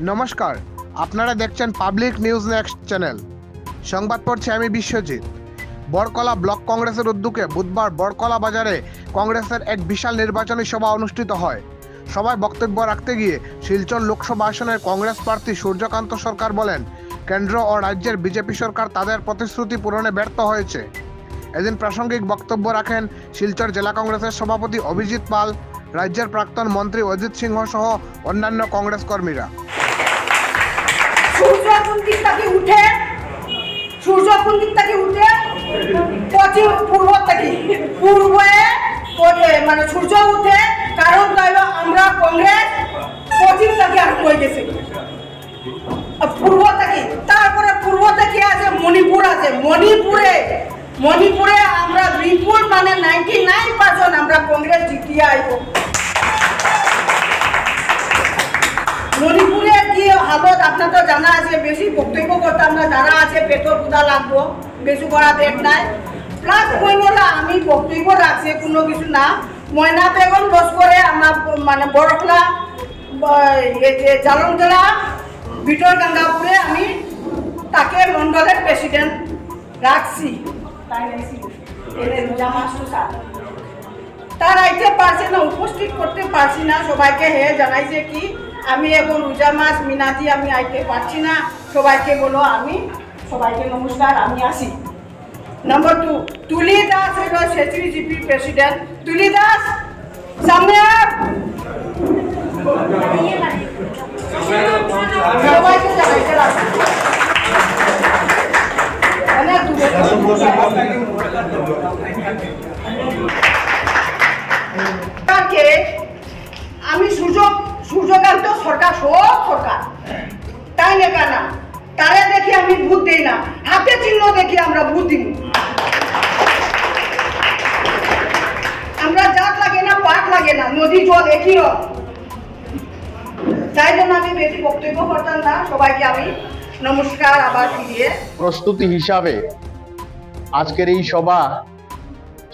নমস্কার, আপনারা দেখছেন পাবলিক নিউজ নেক্সট চ্যানেল। সংবাদ পড়ছি আমি বিশ্বজিৎ। বড়কলা ব্লক কংগ্রেসের উদ্যোগে বুধবার বড়কলা বাজারে কংগ্রেসের এক বিশাল নির্বাচনী সভা অনুষ্ঠিত হয়। সভায় বক্তব্য রাখতে গিয়ে শিলচর লোকসভা আসনের কংগ্রেস প্রার্থী সূর্যকান্ত সরকার বলেন, কেন্দ্র ও রাজ্যের বিজেপি সরকার তাদের প্রতিশ্রুতি পূরণে ব্যর্থ হয়েছে। এদিন প্রাসঙ্গিক বক্তব্য রাখেন শিলচর জেলা কংগ্রেসের সভাপতি অভিজিৎ পাল, রাজ্যের প্রাক্তন মন্ত্রী অজিত সিংহ সহ অন্যান্য কংগ্রেস কর্মীরা। সূর্য কোন দিক থেকে উঠে পশ্চিম পূর্ব থেকে পূর্বে মানে সূর্য উঠে, কারণ হলো আমরা কংগ্রেস পশ্চিম থেকে আর হয়ে গেছে পূর্ব থেকে। তারপরে পূর্ব থেকে আছে মণিপুর, আছে মণিপুরে আমরা বিপুল মানে 99% আমরা কংগ্রেস জিতিয়ে আইব। মণিপুরে কি হালত আপনার তো জানা আছে, বেশি বক্তব্য করতাম না, যারা আছে পেটর পূজা লাগবো, বেশি করা দেখ নাই। প্লাস মহিলা আমি বক্তব্য রাখছি কোনো কিছু না। ময়না বেগম লস্করে আমার মানে বড়খলা জালং জেলা বিটর গঙ্গাপুরে আমি তাকে মন্ডলের প্রেসিডেন্ট রাখছি। তার আইতে পারছে না, উপস্থিত করতে পারছি না সবাইকে। হে জানাইছে কি আমি এখন রোজা মাস মিনাজি আমি আইতে পারছি না, সবাইকে বলো আমি সবাইকে নমস্কার, আমি আসি। নম্বর 2, তুলি দাস হইল সেচুরি জিপি প্রেসিডেন্ট। তুলি দাস সামনে আপ। সবাইকে জানাইতে রাখছি অনেক দূরে। আমি সূর্যকান্ত সরকার সরকার তাই লেখা না, তারে দেখি আমি ভোট দিই না, হাতে চিহ্ন দেখি আমরা ভোট দিব। আমরা জাত লাগে না, পাট লাগে না, নদী জল একই রকম। তাই জন্য আমি বেশি বক্তব্য করতাম না, সবাইকে আমি নমস্কার আবার দিয়ে। প্রস্তুতি হিসাবে আজকের এই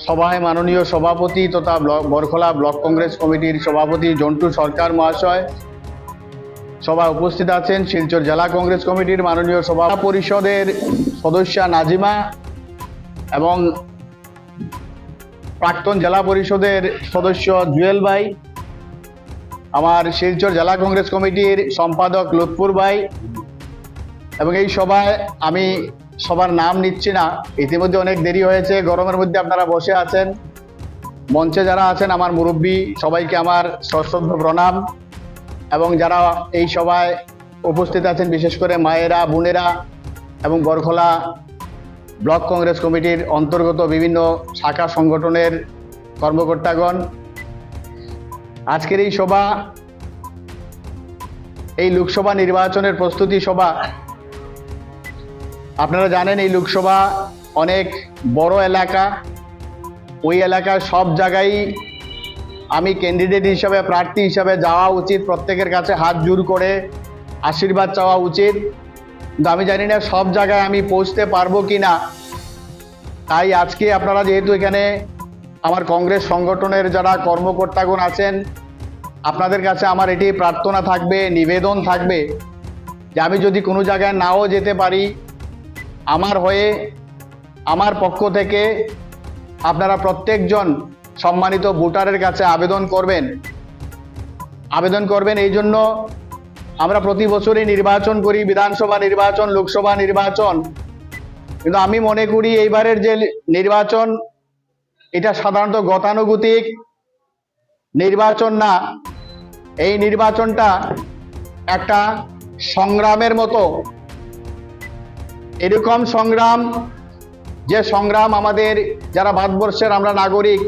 সভায় মাননীয় সভাপতি তথা বড়খলা ব্লক কংগ্রেস কমিটির সভাপতি জন্টু সরকার মহাশয়, সভায় উপস্থিত আছেন শিলচর জেলা কংগ্রেস কমিটির মাননীয় সভা পরিষদের সদস্যা নাজিমা এবং প্রাক্তন জেলা পরিষদের সদস্য জুয়েল ভাই, আমার শিলচর জেলা কংগ্রেস কমিটির সম্পাদক লুৎফুর ভাই, এবং এই সভায় আমি সবার নাম নিচ্ছি না, ইতিমধ্যে অনেক দেরি হয়েছে, গরমের মধ্যে আপনারা বসে আছেন। মঞ্চে যারা আছেন আমার মুরব্বী, সবাইকে আমার সশ্রদ্ধ প্রণাম, এবং যারা এই সভায় উপস্থিত আছেন বিশেষ করে মায়েরা, বোনেরা এবং বড়খলা ব্লক কংগ্রেস কমিটির অন্তর্গত বিভিন্ন শাখা সংগঠনের কর্মকর্তাগণ। আজকের এই সভা এই লোকসভা নির্বাচনের প্রস্তুতি সভা। আপনারা জানেন এই লোকসভা অনেক বড় এলাকা, ওই এলাকার সব জায়গায় আমি ক্যান্ডিডেট হিসাবে, প্রার্থী হিসাবে যাওয়া উচিত, প্রত্যেকের কাছে হাত জোড় করে আশীর্বাদ চাওয়া উচিত, কিন্তু আমি জানি না সব জায়গায় আমি পৌঁছতে পারবো কি না। তাই আজকে আপনারা যেহেতু এখানে আমার কংগ্রেস সংগঠনের যারা কর্মকর্তাগণ আছেন, আপনাদের কাছে আমার এটি প্রার্থনা থাকবে, নিবেদন থাকবে যে আমি যদি কোনো জায়গায় নাও যেতে পারি, আমার হয়ে আমার পক্ষ থেকে আপনারা প্রত্যেকজন সম্মানিত ভোটারের কাছে আবেদন করবেন। এই জন্য আমরা প্রতি বছরই নির্বাচন করি, বিধানসভা নির্বাচন, লোকসভা নির্বাচন, কিন্তু আমি মনে করি এইবারের যে নির্বাচন এটা সাধারণত গতানুগতিক নির্বাচন না, এই নির্বাচনটা একটা সংগ্রামের মতো। এরকম সংগ্রাম, যে সংগ্রাম আমাদের যারা ভারতবর্ষের আমরা নাগরিক,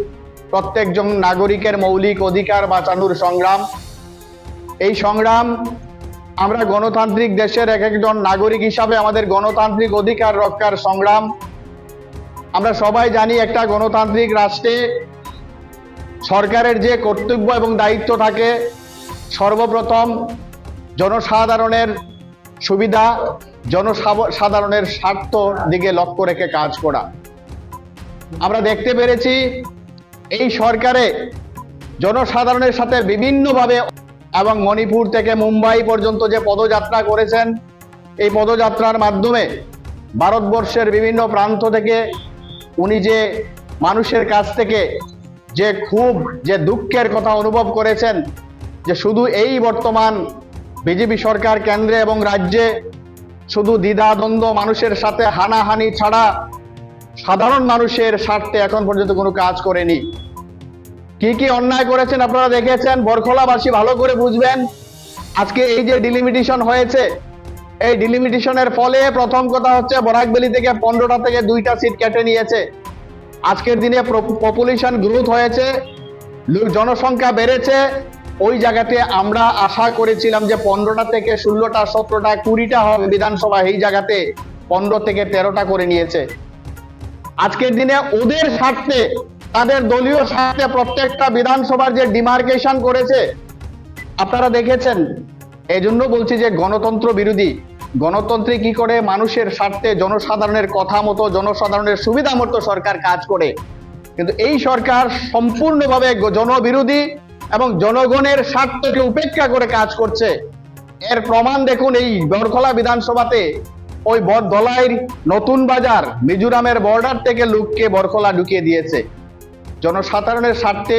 প্রত্যেকজন নাগরিকের মৌলিক অধিকার বাঁচানোর সংগ্রাম। এই সংগ্রাম আমরা গণতান্ত্রিক দেশের এক একজন নাগরিক হিসাবে আমাদের গণতান্ত্রিক অধিকার রক্ষার সংগ্রাম। আমরা সবাই জানি একটা গণতান্ত্রিক রাষ্ট্রে সরকারের যে কর্তব্য এবং দায়িত্ব থাকে, সর্বপ্রথম জনসাধারণের সুবিধা, জনসাধারণের স্বার্থ দিকে লক্ষ্য রেখে কাজ করা। আমরা দেখতে পেরেছি এই সরকারে জনসাধারণের সাথে বিভিন্নভাবে এবং মণিপুর থেকে মুম্বাই পর্যন্ত যে পদযাত্রা করেছেন, এই পদযাত্রার মাধ্যমে ভারতবর্ষের বিভিন্ন প্রান্ত থেকে উনি যে মানুষের কাছ থেকে যে দুঃখের কথা অনুভব করেছেন, যে শুধু এই বর্তমান বিজেপি সরকার কেন্দ্রে এবং রাজ্যে শুধু দ্বিধাদ্বন্দ্ব মানুষের সাথে হানাহানি ছাড়া সাধারণ মানুষের স্বার্থে এখন পর্যন্ত কোনো কাজ করেনি। কি কি অন্যায় করেছেন আপনারা দেখেছেন, বরখলাবাসী ভালো করে বুঝবেন। আজকে এই যে ডিলিমিটেশন হয়েছে, এই ডিলিমিটেশনের ফলে প্রথম কথা হচ্ছে বরাকবেলি থেকে 15টা থেকে 2টা সিট কেটে নিয়েছে। আজকের দিনে পপুলেশন গ্রোথ হয়েছে, জনসংখ্যা বেড়েছে। ওই জায়গাতে আমরা আশা করেছিলাম যে 15টা থেকে 16টা 17টা 20টা হবে বিধানসভা, এই জায়গাতে 15 থেকে 13টা করে নিয়েছে। আজকের দিনে ওদের স্বার্থে, তাদের দলীয় স্বার্থে প্রত্যেকটা বিধানসভার যে ডিমার্কেশন করেছে আপনারা দেখেছেন। এই জন্য বলছি যে গণতন্ত্র বিরোধী। গণতন্ত্রে কি করে মানুষের স্বার্থে জনসাধারণের কথা মতো, জনসাধারণের সুবিধা মতো সরকার কাজ করে, কিন্তু এই সরকার সম্পূর্ণভাবে জনবিরোধী এবং জনগণের স্বার্থকে উপেক্ষা করে কাজ করছে। এর প্রমাণ দেখুন, এই বরখলা বিধানসভাতে ওই ধলাইর নতুন বাজার মিজোরামের বর্ডার থেকে লোককে বরখলা ঢুকিয়ে দিয়েছে। জনসাধারণের স্বার্থে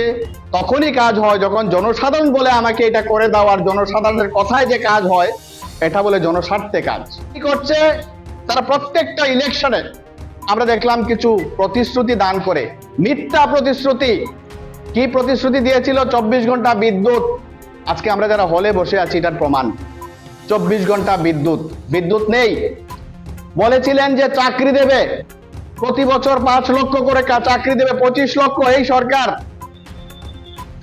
তখনই কাজ হয় যখন জনসাধারণ বলে আমাকে এটা করে দাও, আর জনসাধারণের কথায় যে কাজ হয় এটা বলে জনস্বার্থে কাজ। কি করছে তারা? প্রত্যেকটা ইলেকশনে আমরা দেখলাম কিছু প্রতিশ্রুতি দান করে, মিথ্যা প্রতিশ্রুতি। কি প্রতিশ্রুতি দিয়েছিল? 24 ঘন্টা বিদ্যুৎ। আজকে আমরা যারা হলে বসে আছি এটার প্রমাণ। 24 ঘন্টা বিদ্যুৎ নেই। বলেছিলেন যে চাকরি দেবে, প্রতি বছর 5 লক্ষ করে চাকরি দেবে, 25 লক্ষ। এই সরকার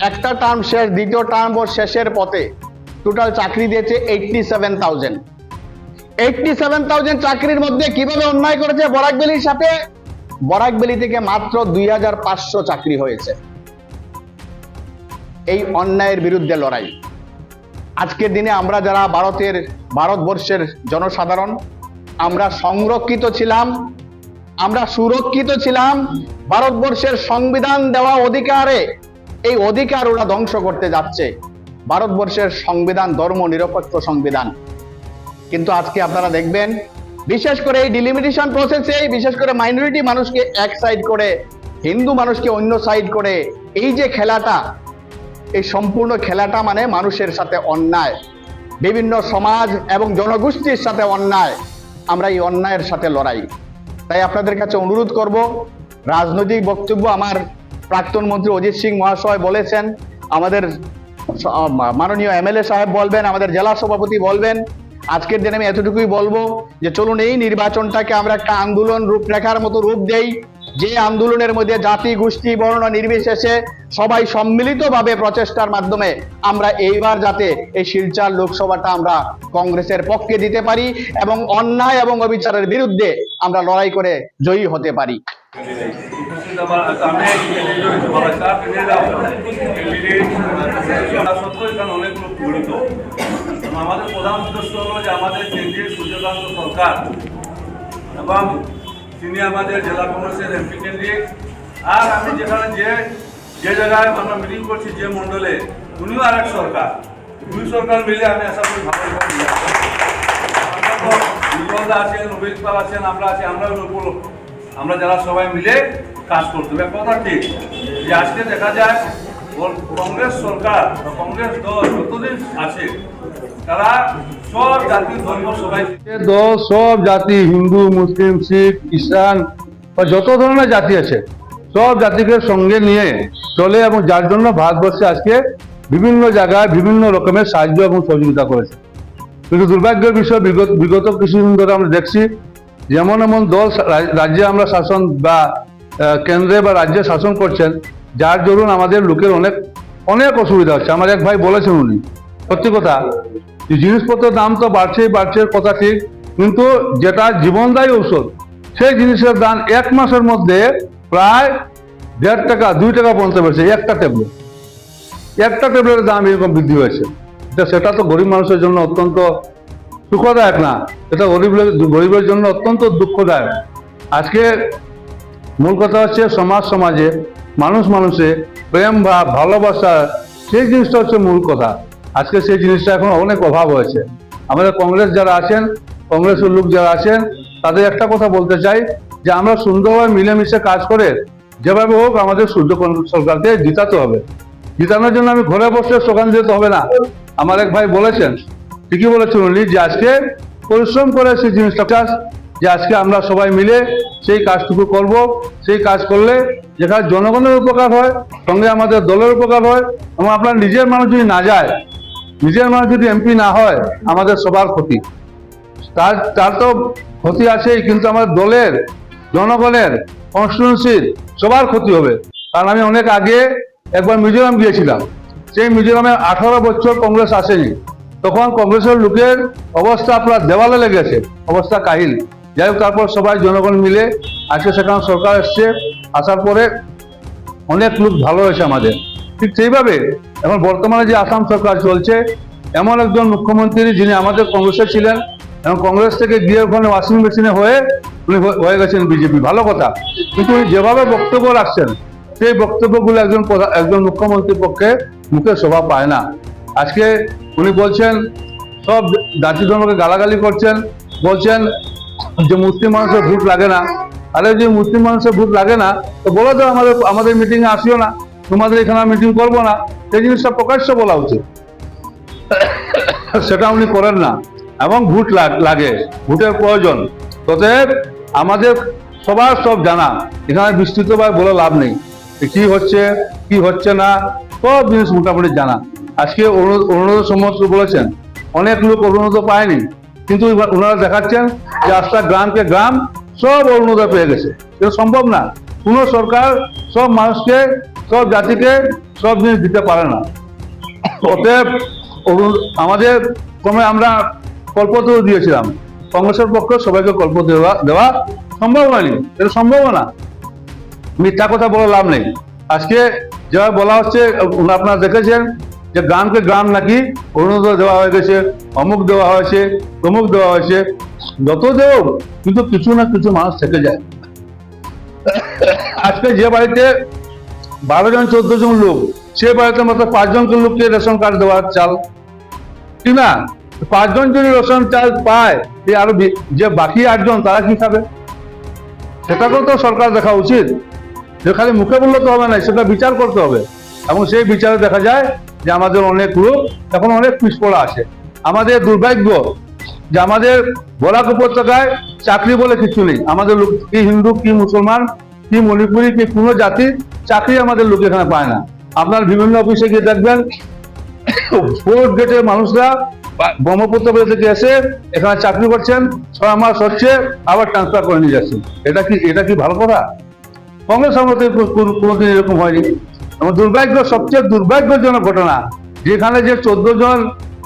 একটা টার্ম শেষ, দ্বিতীয় টার্ম শেষের পথে টোটাল চাকরি দিয়েছে 87,000 চাকরির মধ্যে কিভাবে অন্যায় করেছে বরাকবেলির সাথে? বরাকবেলি থেকে মাত্র 2500 চাকরি হয়েছে। এই অন্যায়ের বিরুদ্ধে লড়াই। আজকের দিনে আমরা যারা ভারতবর্ষের জনসাধারণ, আমরা সংরক্ষিত ছিলাম, আমরা সুরক্ষিত ছিলাম। ভারতবর্ষের সংবিধান দেওয়া অধিকারে এই অধিকার ওরা ধ্বংস করতে যাচ্ছে। ভারতবর্ষের সংবিধান ধর্ম নিরপেক্ষ সংবিধান, কিন্তু আজকে আপনারা দেখবেন বিশেষ করে এই ডিলিমিটেশন প্রসেসে, বিশেষ করে মাইনরিটি মানুষকে এক সাইড করে, হিন্দু মানুষকে অন্য সাইড করে, এই যে খেলাটা, এই সম্পূর্ণ খেলাটা মানে মানুষের সাথে অন্যায়, বিভিন্ন সমাজ এবং জনগোষ্ঠীর সাথে অন্যায়। আমরা এই অন্যায়ের সাথে লড়াই। তাই আপনাদের কাছে অনুরোধ করব, রাজনৈতিক বক্তব্য আমার প্রাক্তন মন্ত্রী অজিত সিং মহাশয় বলেছেন, আমাদের মাননীয় এমএলএ সাহেব বলবেন, আমাদের জেলা সভাপতি বলবেন। আজকের দিনে আমি এতটুকুই বলবো যে চলুন এই নির্বাচনটাকে আমরা একটা আন্দোলন রূপরেখার মতো রূপ দেই, যে আন্দোলনের মধ্যে জাতি, গোষ্ঠী, বর্ণ নির্বিশেষে সবাই সম্মিলিতভাবে প্রচেষ্টার মাধ্যমে আমরা এইবার যাতে এই শিলচর লোকসভাটা আমরা কংগ্রেসের পক্ষে দিতে পারি এবং অন্যায় এবং অবিচারের বিরুদ্ধে আমরা লড়াই করে জয়ী হতে পারি। আমাদের প্রধান উদ্দেশ্য হলো যে আমাদের কেন্দ্রীয় সূর্যকান্ত সরকার এবং তিনি আমাদের জেলা কংগ্রেসের এমপি কেন্দ্রিক, আর আমি যেখানে যে জায়গায় আমরা মিটিং করছি, যে মন্ডলে, উনিও আর এক সরকার, দুই সরকার মিলে আমি আশা করি ভালো বিপদা আছেন, অভিজিৎ পাল আছেন, আমরা আছি, আমরা যারা সবাই মিলে কাজ করতে হবে। কথা ঠিক যে আজকে দেখা যায় কংগ্রেস সরকার বা কংগ্রেস দল যতদিন আছে তারা সব জাতি ধর্ম সবাই দল, সব জাতি, হিন্দু, মুসলিম, শিখ, খ্রিস্টান বা যত ধরনের জাতি আছে সব জাতিকে সঙ্গে নিয়ে চলে, এবং যার জন্য ভারতবর্ষে আজকে বিভিন্ন জায়গায় বিভিন্ন রকমের সাহায্য এবং সহযোগিতা করেছে। কিন্তু দুর্ভাগ্যের বিষয়, বিগত কিছুদিন ধরে আমরা দেখছি যেমন এমন দল রাজ্যে আমরা শাসন বা কেন্দ্রে বা রাজ্যে শাসন করছেন, যার দরুন আমাদের লোকের অনেক অসুবিধা হচ্ছে। আমার এক ভাই বলেছেন, উনি সত্যি কথা, জিনিসপত্রের দাম তো বাড়ছে কথা ঠিক, কিন্তু যেটা জীবনদায়ী ঔষধ সেই জিনিসের দাম 1 মাসের মধ্যে প্রায় 1.5 টাকা 2 টাকা পৌঁছে পেরেছে। একটা ট্যাবলেটের দাম এরকম বৃদ্ধি হয়েছে। সেটা তো গরিব মানুষের জন্য অত্যন্ত সুখদায়ক না, এটা গরিবের জন্য অত্যন্ত দুঃখদায়ক। আজকে মূল কথা হচ্ছে সমাজে মানুষে প্রেম বা ভালোবাসা, সেই জিনিসটা হচ্ছে মূল কথা। আজকে সেই জিনিসটা এখন অনেক অভাব হয়েছে। আমাদের কংগ্রেস যারা আছেন, কংগ্রেসের লোক যারা আছেন, তাদের একটা কথা বলতে চাই যে আমরা সুন্দরভাবে মিলেমিশে কাজ করে যেভাবে হোক আমাদের সূর্য সরকারকে জিতাতে হবে। জিতানোর জন্য আমি ঘরে বসে স্লোগান দিতে হবে না। আমার এক ভাই বলেছেন, ঠিকই বলেছেন উনি, যে আজকে পরিশ্রম করে সেই জিনিসটা চাষ, যে আজকে আমরা সবাই মিলে সেই কাজটুকু করব। সেই কাজ করলে যেখানে জনগণের উপকার হয়, সঙ্গে আমাদের দলের উপকার হয়, এবং আপনার নিজের মানুষ যদি না যায়, নিজের মানুষ যদি এমপি না হয়, আমাদের সবার ক্ষতি। তার তো ক্ষতি আছেই, কিন্তু আমাদের দলের, জনগণের, কনস্টিটিউন্সির সবার ক্ষতি হবে। কারণ আমি অনেক আগে একবার মিজোরাম গিয়েছিলাম। সেই মিজোরামে 18 বছর কংগ্রেস আসেনি। তখন কংগ্রেসের লোকের অবস্থা আপনার দেওয়ালে লেগেছে, অবস্থা কাহিল। যাই হোক, তারপর সবাই জনগণ মিলে আজকে সেখানে সরকার এসছে। আসার পরে অনেক লোক ভালো হয়েছে আমাদের। ঠিক সেইভাবে এখন বর্তমানে যে আসাম সরকার চলছে, এমন একজন মুখ্যমন্ত্রী যিনি আমাদের কংগ্রেসে ছিলেন এবং কংগ্রেস থেকে গিয়ে ওখানে ওয়াশিং মেশিনে উনি হয়ে গেছেন বিজেপি, ভালো কথা। কিন্তু উনি যেভাবে বক্তব্য রাখছেন, সেই বক্তব্যগুলো একজন মুখ্যমন্ত্রীর পক্ষে মুখে শোভা পায় না। আজকে উনি বলছেন, সব জাতি ধর্মকে গালাগালি করছেন, বলছেন যে মুসলিম মানুষের ভোট লাগে না। আরে যে মুসলিম মানুষের ভোট লাগে না, তো বলো তো আমাদের মিটিংয়ে আসিও না, তোমাদের এখানে মিটিং করবো না। সেই জিনিসটা প্রকাশ্য বলা উচিত। সেটা উনি করেন না, এবং ভোট লাগে, ভোটের প্রয়োজন। অতএব আমাদের সবার সব জানা, এখানে বিস্তৃতভাবে বলে লাভ নেই। কি হচ্ছে কি হচ্ছে না, সব জিনিস মোটামুটি জানা। আজকে অরুণোদয় সমস্ত বলেছেন, অনেক লোক অরুণোদয় পায়নি, কিন্তু ওনারা দেখাচ্ছেন যে আজটা গ্রামকে গ্রাম সব অরুণোদয় পেয়ে গেছে। এটা সম্ভব না। কোনো সরকার সব মানুষকে, সব জাতিকে সব জিনিস দিতে পারে না। অতএব আমাদের সময় আমরা কল্পতরু দিয়েছিলাম, কংগ্রেসের পক্ষে সবাইকে কল্পতরু দেওয়া সম্ভব হয়নি। এটা সম্ভব না, মিথ্যা কথা বলে লাভ নেই। আজকে যেভাবে বলা হচ্ছে, আপনারা দেখেছেন যে গ্রামকে গ্রাম নাকি অরুণোদয় দেওয়া হয়ে গেছে, অমুক দেওয়া হয়েছে, তমুক দেওয়া হয়েছে। যত দেও, কিন্তু কিছু না কিছু মানুষ থেকে যায়। আজকে যে বাড়িতে 12 জন 14 জন লোক, সে বাড়িতে মাত্র 5 জনকে লোককে রেশন কার্ড দেওয়ার চাল, ঠিক না? 5 জন যদি রেশন চাল পায়, আরো যে বাকি 8 জন তারা কি খাবে? সেটাকেও তো সরকার দেখা উচিত। যে খালি মুখে বললে তো হবে না, সেটা বিচার করতে হবে। এবং সেই বিচারে দেখা যায় যে আমাদের অনেক লোক এখন অনেক পিছপড়া আছে। আমাদের দুর্ভাগ্য যে আমাদের বরাক উপত্যকায় চাকরি বলে কিছু নেই। আমাদের লোক, কি হিন্দু, কি মুসলমান, কি মণিপুরি, কি কোনো জাতির চাকরি আমাদের লোক এখানে পায় না। আপনার বিভিন্ন অফিসে গিয়ে দেখবেন, ফোর্থ গেটের মানুষরা ব্রহ্মপুত্র থেকে এসে এখানে চাকরি করছেন, 6 মাস হচ্ছে, আবার ট্রান্সফার করে নিয়ে যাচ্ছেন। এটা কি ভালো কথা? কংগ্রেস আমলে কোনোদিন এরকম হয়নি। এবং সবচেয়ে দুর্ভাগ্যজনক ঘটনা, যেখানে যে 14 জন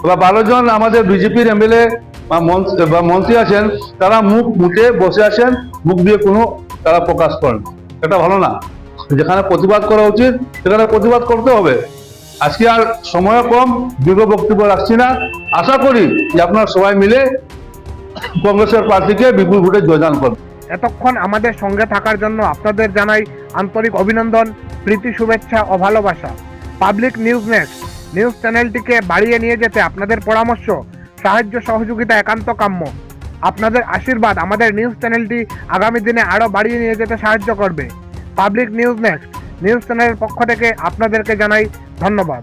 বা 12 জন আমাদের বিজেপির এমএলএ বা মন্ত্রী আছেন, তারা মুখ মুটে বসে আছেন, মুখ দিয়ে কোনো তারা প্রকাশ করেন। এটা ভালো না। যেখানে প্রতিবাদ করা উচিত সেখানে প্রতিবাদ করতে হবে। আজকে আর সময় কম, দীর্ঘ বক্তব্য রাখছি না। আশা করি যে আপনারা সবাই মিলে কংগ্রেসের প্রার্থীকে বিপুল ভোটে জয়দান করবেন। এতক্ষণ আমাদের সঙ্গে থাকার জন্য আপনাদের জানাই আন্তরিক অভিনন্দন, প্রীতি, শুভেচ্ছা ও ভালোবাসা। পাবলিক নিউজ নেক্সট নিউজ চ্যানেলটিকে বাড়িয়ে নিয়ে যেতে আপনাদের পরামর্শ, সাহায্য, সহযোগিতা একান্ত কাম্য। আপনাদের আশীর্বাদ আমাদের নিউজ চ্যানেলটি আগামী দিনে আরও বাড়িয়ে নিয়ে যেতে সাহায্য করবে। পাবলিক নিউজ নেক্সট নিউজ চ্যানেলের পক্ষ থেকে আপনাদেরকে জানাই ধন্যবাদ।